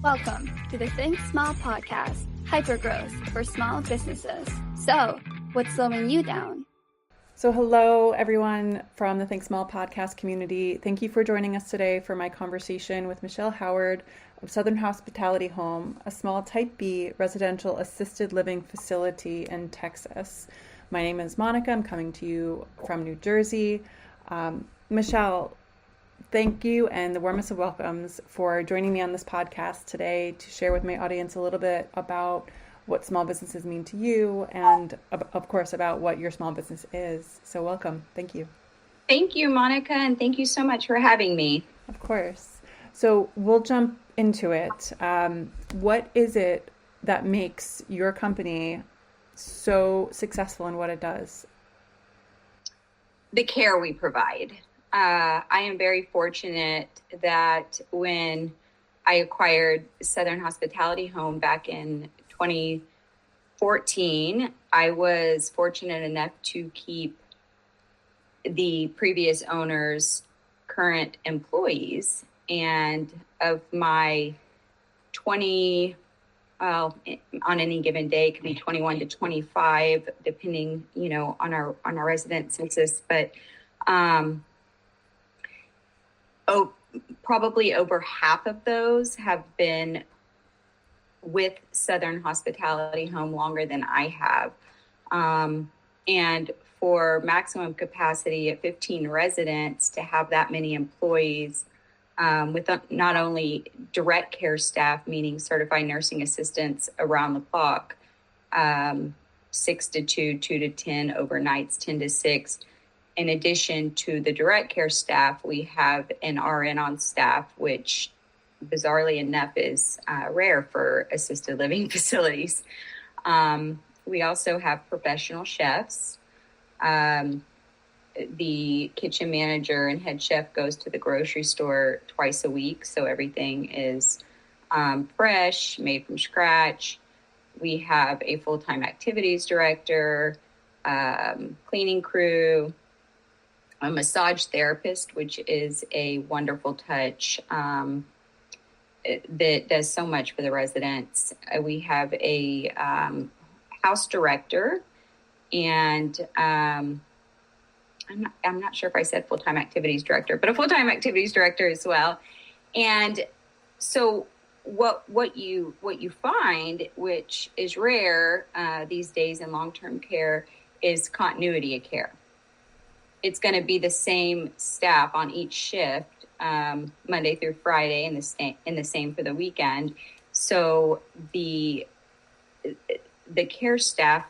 Welcome to the Think Small podcast, hypergrowth for small businesses. So, what's slowing you down? So hello, everyone from the Think Small podcast community. Thank you for joining us today for my conversation with Michelle Howard of Southern Hospitality Home, a small Type B residential assisted living facility in Texas. My name is Monica. I'm coming to you from New Jersey. Michelle, thank you and the warmest of welcomes for joining me on this podcast today to share with my audience a little bit about what small businesses mean to you and, of course, about what your small business is. So welcome. Thank you. Thank you, Monica, and thank you so much for having me. Of course. So we'll jump into it. What is it that makes your company so successful in what it does? The care we provide. I am very fortunate that when I acquired Southern Hospitality Home back in 2014, I was fortunate enough to keep the previous owner's current employees. And of my 20, on any given day, it could be 21 to 25, depending, on our resident census. But probably over half of those have been with Southern Hospitality Home longer than I have. And for maximum capacity at 15 residents, to have that many employees with not only direct care staff, meaning certified nursing assistants around the clock, 6 to 2, 2 to 10 overnights, 10 to 6. In addition to the direct care staff, we have an RN on staff, which bizarrely enough is rare for assisted living facilities. We also have professional chefs. The kitchen manager and head chef goes to the grocery store twice a week, so everything is fresh, made from scratch. We have a full-time activities director, cleaning crew, a massage therapist, which is a wonderful touch that does so much for the residents. We have a house director, and I'm not sure if I said full-time activities director, but a full-time activities director as well. And so what you find, which is rare these days in long-term care, is continuity of care. It's going to be the same staff on each shift, Monday through Friday, and the same for the weekend. So the care staff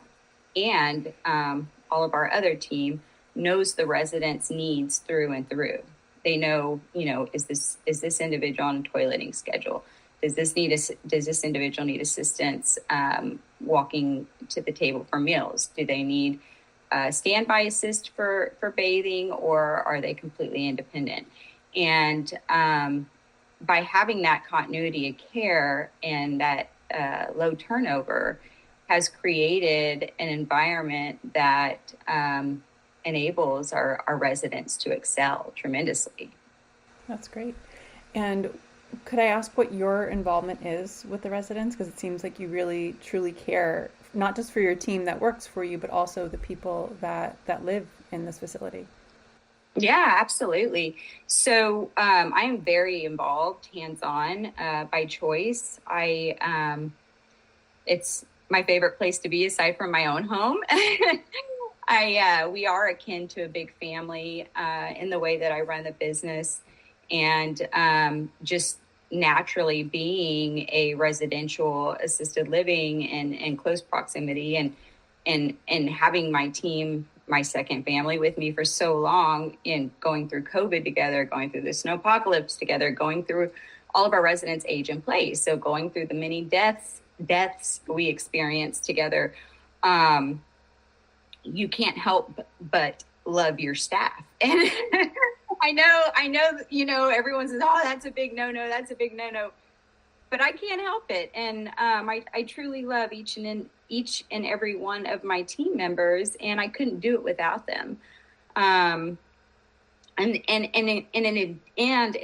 and all of our other team knows the residents' needs through and through. They know, is this individual on a toileting schedule? Does this individual need assistance walking to the table for meals? Do they need standby assist for bathing, or are they completely independent? And by having that continuity of care and that low turnover has created an environment that enables our residents to excel tremendously. That's great. And could I ask what your involvement is with the residents? Because it seems like you really, truly care, not just for your team that works for you, but also the people that live in this facility. Yeah, absolutely. So I am very involved, hands-on, by choice. It's my favorite place to be aside from my own home. We are akin to a big family in the way that I run the business, and just naturally being a residential assisted living in close proximity and having my team, my second family, with me for so long, in going through COVID together, going through the snowpocalypse together, going through all of our residents age in place. So going through the many deaths we experienced together, you can't help but love your staff. And I know, everyone says, oh, that's a big no-no. But I can't help it. And I truly love each and every one of my team members, and I couldn't do it without them. in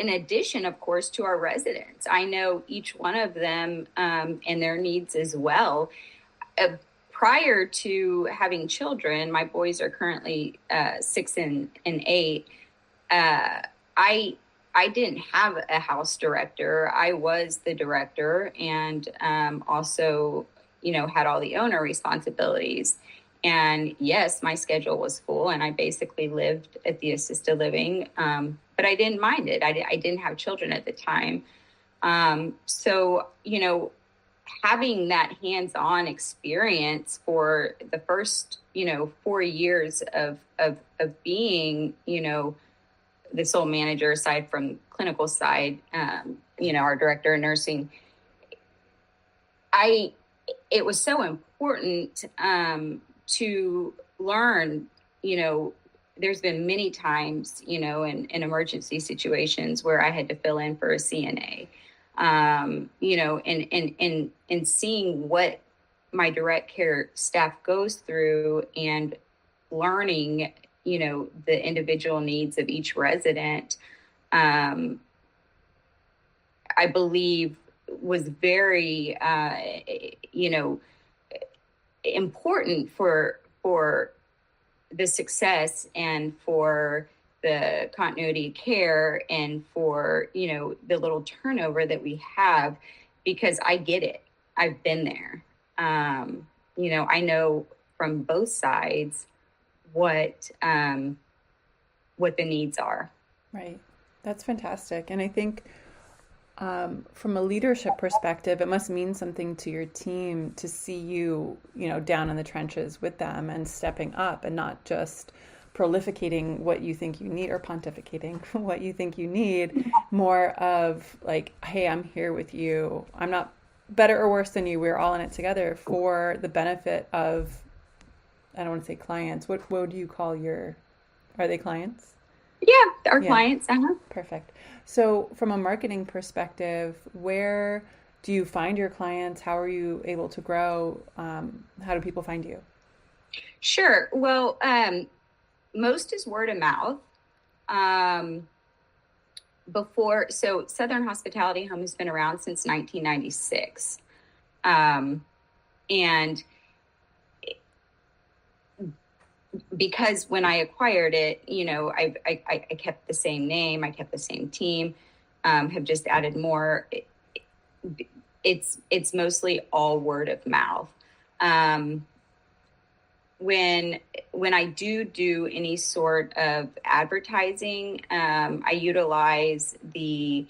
addition, of course, to our residents, I know each one of them and their needs as well. Prior to having children, my boys are currently 6 and 8. I didn't have a house director. I was the director, and also, had all the owner responsibilities. And yes, my schedule was full, and I basically lived at the assisted living, but I didn't mind it. I didn't have children at the time. So, having that hands-on experience for the first, 4 years of being, the sole manager, aside from clinical side, our director of nursing, it was so important to learn, there's been many times, in emergency situations where I had to fill in for a CNA, and seeing what my direct care staff goes through and learning, the individual needs of each resident, I believe was very, important for the success and for the continuity of care and for, the little turnover that we have, because I get it. I've been there. I know from both sides what the needs are. Right. That's fantastic. And I think from a leadership perspective, it must mean something to your team to see you, down in the trenches with them and stepping up and not just prolificating what you think you need or pontificating what you think you need, more of like, hey, I'm here with you. I'm not better or worse than you. We're all in it together for the benefit of, I don't want to say clients. What do you call are they clients? Yeah, our clients. Uh-huh. Perfect. So from a marketing perspective, where do you find your clients? How are you able to grow? How do people find you? Sure. Well, most is word of mouth. So Southern Hospitality Home has been around since 1996. And because when I acquired it, I kept the same name, I kept the same team, have just added more. It's mostly all word of mouth. When I do any sort of advertising, I utilize the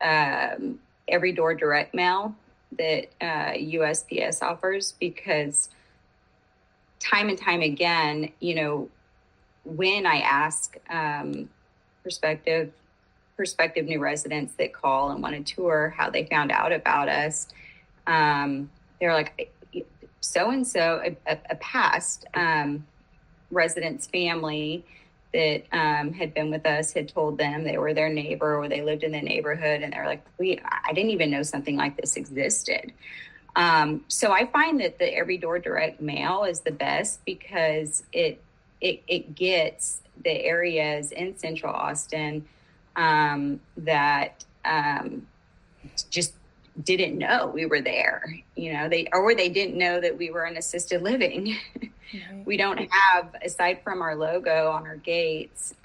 every door direct mail that USPS offers, because time and time again, when I ask prospective new residents that call and want to tour how they found out about us, they're like, so-and-so, a past resident's family that had been with us had told them they were their neighbor or they lived in the neighborhood, and they're like, I didn't even know something like this existed. So I find that the every door direct mail is the best, because it gets the areas in Central Austin that just didn't know we were there. They didn't know that we were in assisted living. Mm-hmm. We don't have, aside from our logo on our gates,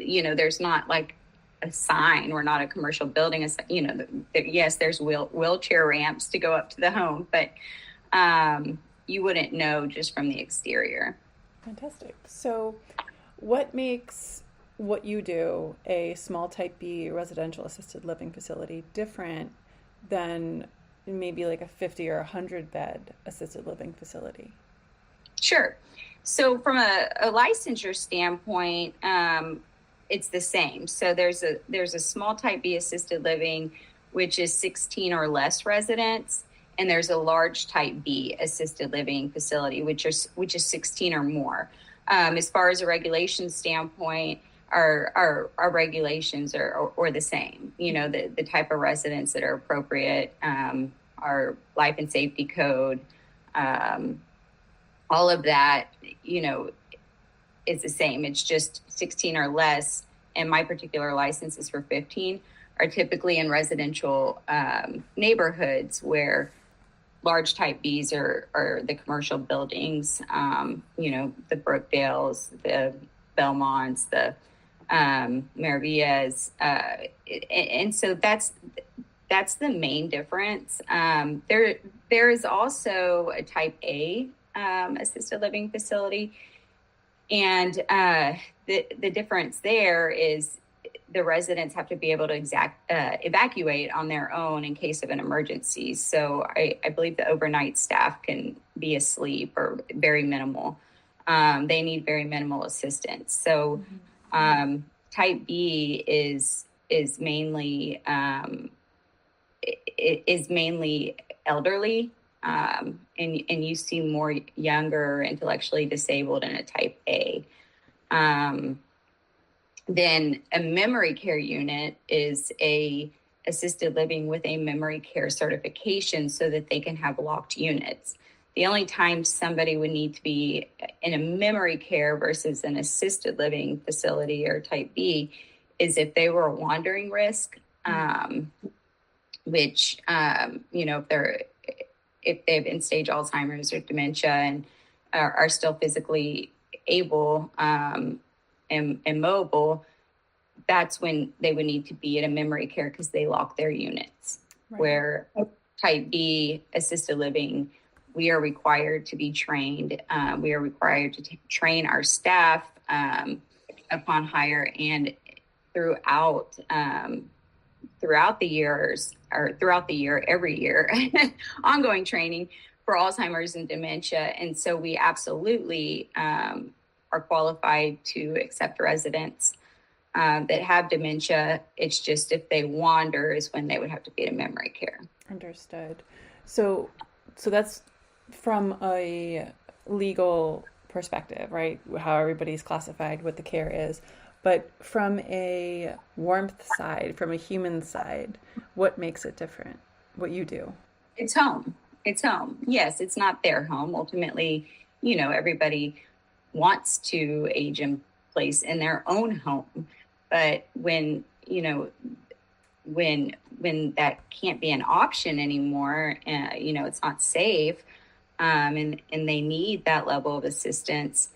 there's not like a sign. We're not a commercial building. Yes, there's wheelchair ramps to go up to the home, but you wouldn't know just from the exterior. Fantastic. So what makes what you do, a small type B residential assisted living facility, different than maybe like a 50 or 100 bed assisted living facility? Sure. So from a licensure standpoint, it's the same. So there's a small type B assisted living, which is 16 or less residents, and there's a large type B assisted living facility, which is 16 or more. As far as a regulation standpoint, our regulations are the same. The type of residents that are appropriate, our life and safety code, all of that, is the same. It's just 16 or less, and my particular license is for 15, are typically in residential neighborhoods where large type Bs are the commercial buildings, the Brookdales, the Belmonts, the Maravillas. And so that's the main difference. There is also a type A assisted living facility. And the difference there is the residents have to be able to evacuate on their own in case of an emergency. So I believe the overnight staff can be asleep or very minimal. They need very minimal assistance. So type B is mainly elderly, and you see more younger, intellectually disabled in a type A. Then a memory care unit is a assisted living with a memory care certification so that they can have locked units. The only time somebody would need to be in a memory care versus an assisted living facility or type B is if they were a wandering risk, which, if they have end-stage Alzheimer's or dementia and are still physically able and mobile, that's when they would need to be in a memory care because they lock their units. Right. Where type B assisted living, we are required to be trained. We are required to train our staff upon hire and throughout the years, or throughout the year, every year, ongoing training for Alzheimer's and dementia. And so we absolutely are qualified to accept residents that have dementia. It's just if they wander is when they would have to be in memory care. Understood. So that's from a legal perspective, right? How everybody's classified, what the care is. But from a warmth side, from a human side, what makes it different? What you do? It's home. It's home. Yes, it's not their home. Ultimately, everybody wants to age in place in their own home. But when that can't be an option anymore, it's not safe, and they need that level of assistance,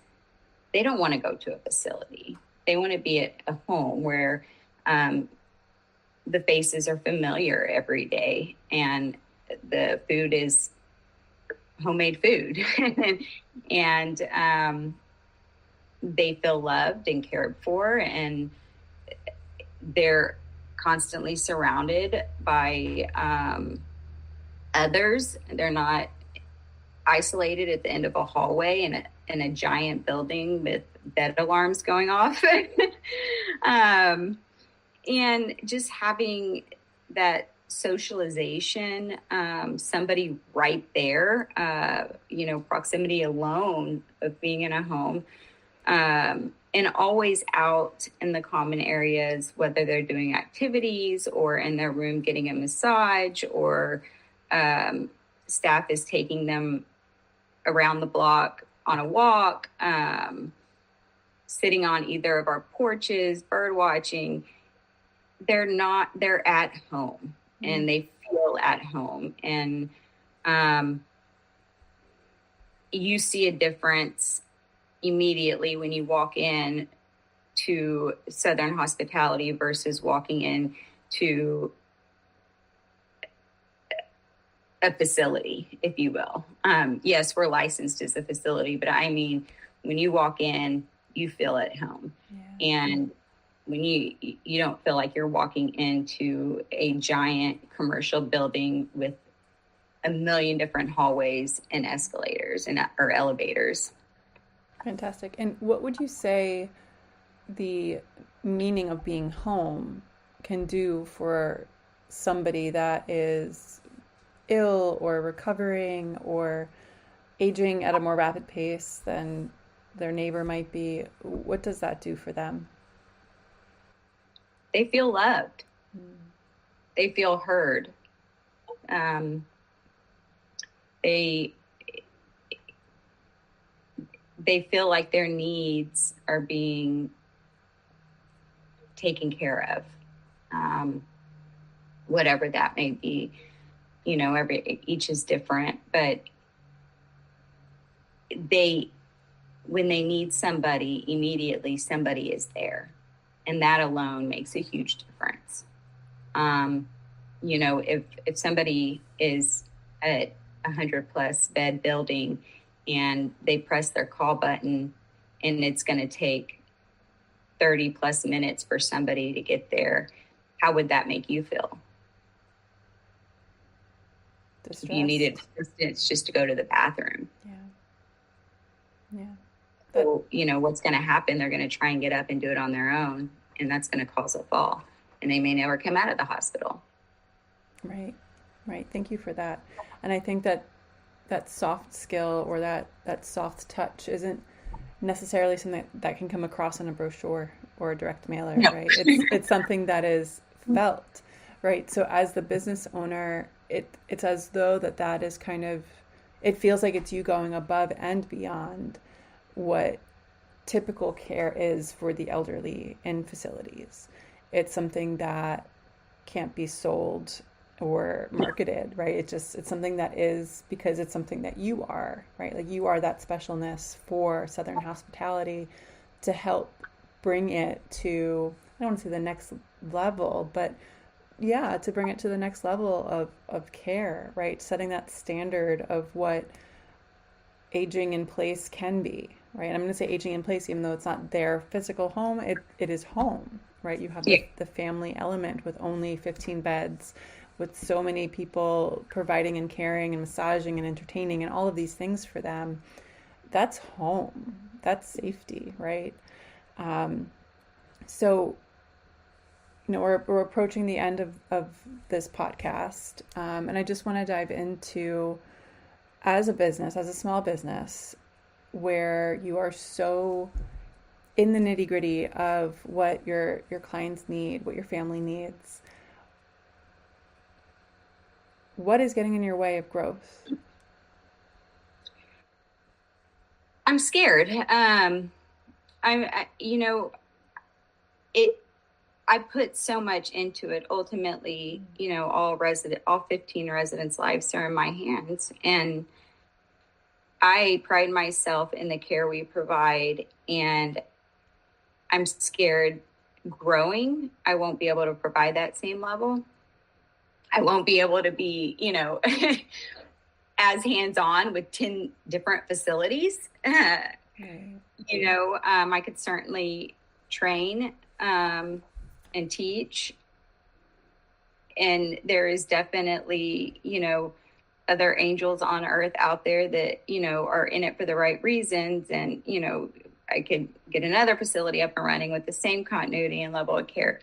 they don't want to go to a facility. They want to be at a home where the faces are familiar every day and the food is homemade food and they feel loved and cared for, and they're constantly surrounded by others. They're not isolated at the end of a hallway in a giant building with bed alarms going off. And just having that socialization, somebody right there, proximity alone of being in a home, and always out in the common areas, whether they're doing activities or in their room getting a massage, or staff is taking them around the block on a walk, sitting on either of our porches, bird watching. They're at home and they feel at home. And you see a difference immediately when you walk in to Southern Hospitality versus walking in to a facility, if you will. Yes, we're licensed as a facility, but I mean, when you walk in, you feel at home. Yeah. And when you don't feel like you're walking into a giant commercial building with a million different hallways and escalators or elevators. Fantastic. And what would you say the meaning of being home can do for somebody that is ill or recovering or aging at a more rapid pace than their neighbor might be? What does that do for them? They feel loved. They feel heard. they feel like their needs are being taken care of, whatever that may be. Each is different, but when they need somebody, immediately somebody is there, and that alone makes a huge difference. If somebody is at 100+ bed building and they press their call button and it's going to take 30+ minutes for somebody to get there, how would that make you feel? Distressed. If you needed assistance just to go to the bathroom. Yeah. So, what's going to happen? They're going to try and get up and do it on their own, and that's going to cause a fall, and they may never come out of the hospital. Right. Thank you for that. And I think that soft skill or that soft touch isn't necessarily something that can come across in a brochure or a direct mailer, no. Right? It's something that is felt, right? So as the business owner, it's as though that is kind of, it feels like it's you going above and beyond what typical care is for the elderly in facilities. It's something that can't be sold or marketed, right? It's something that is because it's something that you are, right? Like you are that specialness for Southern Hospitality to help bring it to, I don't want to say the next level, but yeah, to bring it to the next level of care, right? Setting that standard of what aging in place can be, right? And I'm going to say aging in place, even though it's not their physical home, it is home, right? You have the family element with only 15 beds, with so many people providing and caring and massaging and entertaining and all of these things for them. That's home. That's safety, right? So, we're approaching the end of this podcast. And I just want to dive into, as a business, as a small business, where you are so in the nitty-gritty of what your clients need, what your family needs. What is getting in your way of growth? I'm scared. I put so much into it. Ultimately, all 15 residents' lives are in my hands, and I pride myself in the care we provide, and I'm scared growing, I won't be able to provide that same level. I won't be able to be, as hands-on with 10 different facilities. I could certainly train and teach. And there is definitely, other angels on earth out there that, are in it for the right reasons. And, I could get another facility up and running with the same continuity and level of care.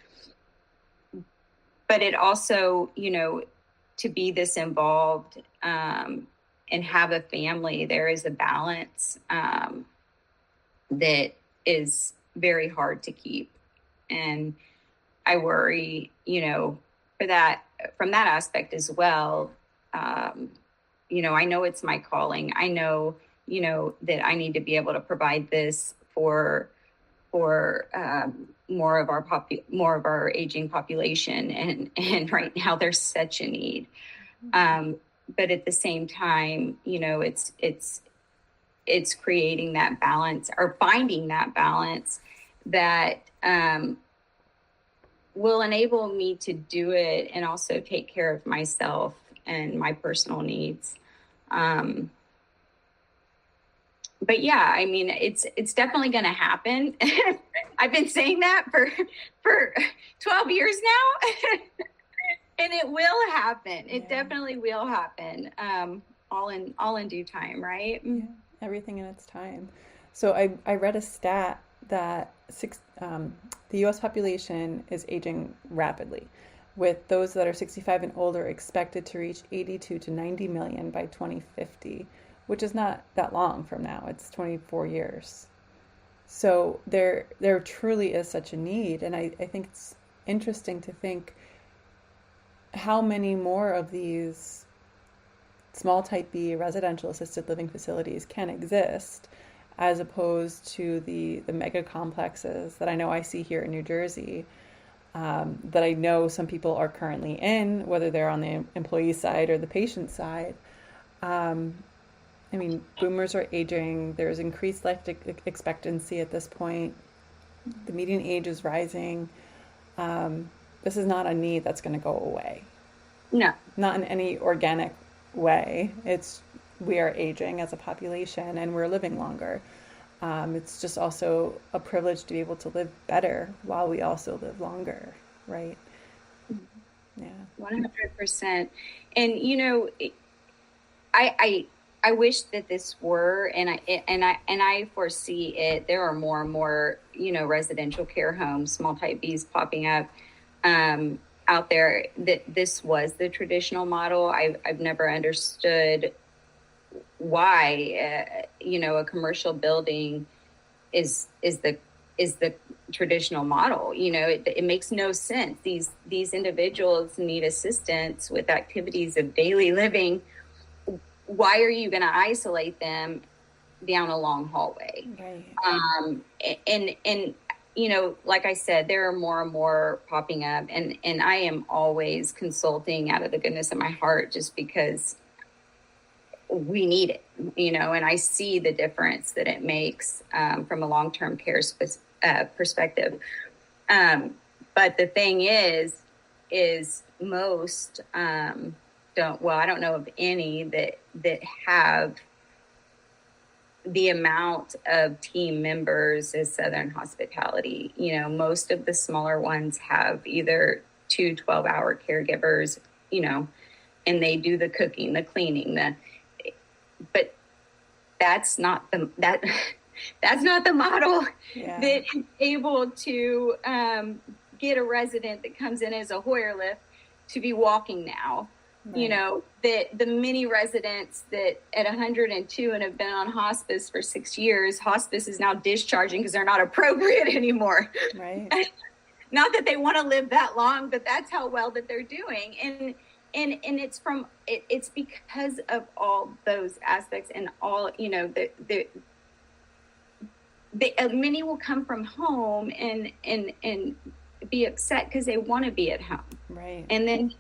But it also, to be this involved and have a family, there is a balance that is very hard to keep. And I worry, from that aspect as well. I know it's my calling. I know, that I need to be able to provide this for more of our aging population, and right now there's such a need. But at the same time, it's creating that balance, or finding that balance that will enable me to do it and also take care of myself and my personal needs. But yeah, I mean, it's definitely going to happen. I've been saying that for 12 years now, and it will happen. It definitely will happen. All in due time, right? Yeah, everything in its time. So I read a stat that the U.S. population is aging rapidly, with those that are 65 and older expected to reach 82 to 90 million by 2050. Which is not that long from now. It's 24 years. So there truly is such a need. And I think it's interesting to think how many more of these small type B residential assisted living facilities can exist as opposed to the mega complexes that I know I see here in New Jersey, that I know some people are currently in, whether they're on the employee side or the patient side. I mean, boomers are aging. There's increased life expectancy at this point. The median age is rising. This is not a need that's going to go away. No. Not in any organic way. We are aging as a population and we're living longer. It's just also a privilege to be able to live better while we also live longer, right? Yeah. 100%. And I wish that this were, and I foresee it. There are more and more, residential care homes, small type Bs popping up out there. That this was the traditional model. I've never understood why, a commercial building is the traditional model. It makes no sense. These individuals need assistance with activities of daily living. Why are you going to isolate them down a long hallway? Right. And like I said, there are more and more popping up, and I am always consulting out of the goodness of my heart, just because we need it, and I see the difference that it makes from a long-term care perspective. But the thing is most I don't know of any that have the amount of team members as Southern Hospitality. Most of the smaller ones have either 2 12-hour caregivers, and they do the cooking, the cleaning, but that's not the model that is able to get a resident that comes in as a Hoyer lift to be walking now. Right. That the many residents that at 102 and have been on hospice for 6 years, hospice is now discharging because they're not appropriate anymore. Right. Not that they want to live that long, but that's how well that they're doing. And it's because of all those aspects, and all, many will come from home and be upset because they want to be at home. Right. And then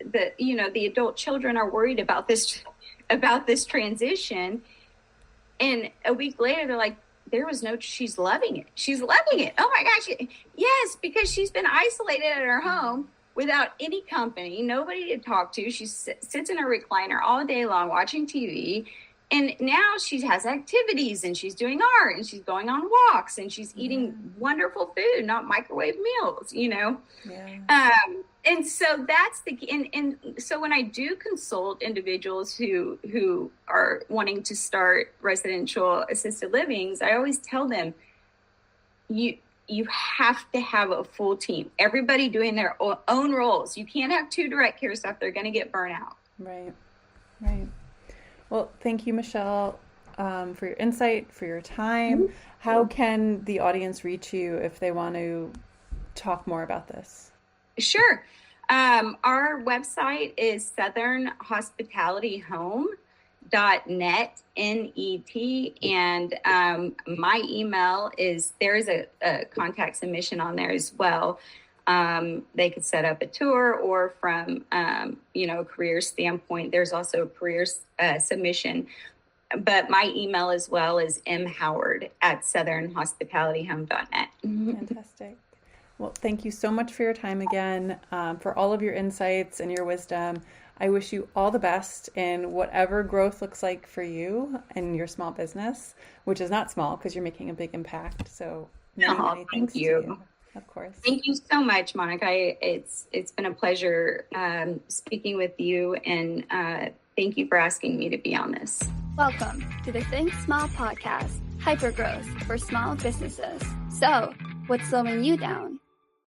the adult children are worried about this transition, and a week later they're like, she's loving it. Oh my gosh. Yes, because she's been isolated at her home without any company, nobody to talk to. She sits in her recliner all day long watching TV. And now she has activities, and she's doing art, and she's going on walks, and she's eating wonderful food, not microwave meals, Yeah. And so that's and so when I do consult individuals who are wanting to start residential assisted livings, I always tell them, you have to have a full team, everybody doing their own roles. You can't have 2 direct care staff. They're going to get burnt out. Right. Well, thank you, Michelle, for your insight, for your time. Mm-hmm. How can the audience reach you if they want to talk more about this? Sure. Our website is southernhospitalityhome.net, NET, and my email is, there is a contact submission on there as well. They could set up a tour, or from, a career standpoint, there's also a career submission. But my email as well is mhoward@southernhospitalityhome.net. Fantastic. Well, thank you so much for your time again, for all of your insights and your wisdom. I wish you all the best in whatever growth looks like for you and your small business, which is not small because you're making a big impact. So many thanks to you. Of course. Thank you so much, Monica. It's been a pleasure speaking with you, and thank you for asking me to be on this. Welcome to the Think Small podcast, hypergrowth for small businesses. So, what's slowing you down?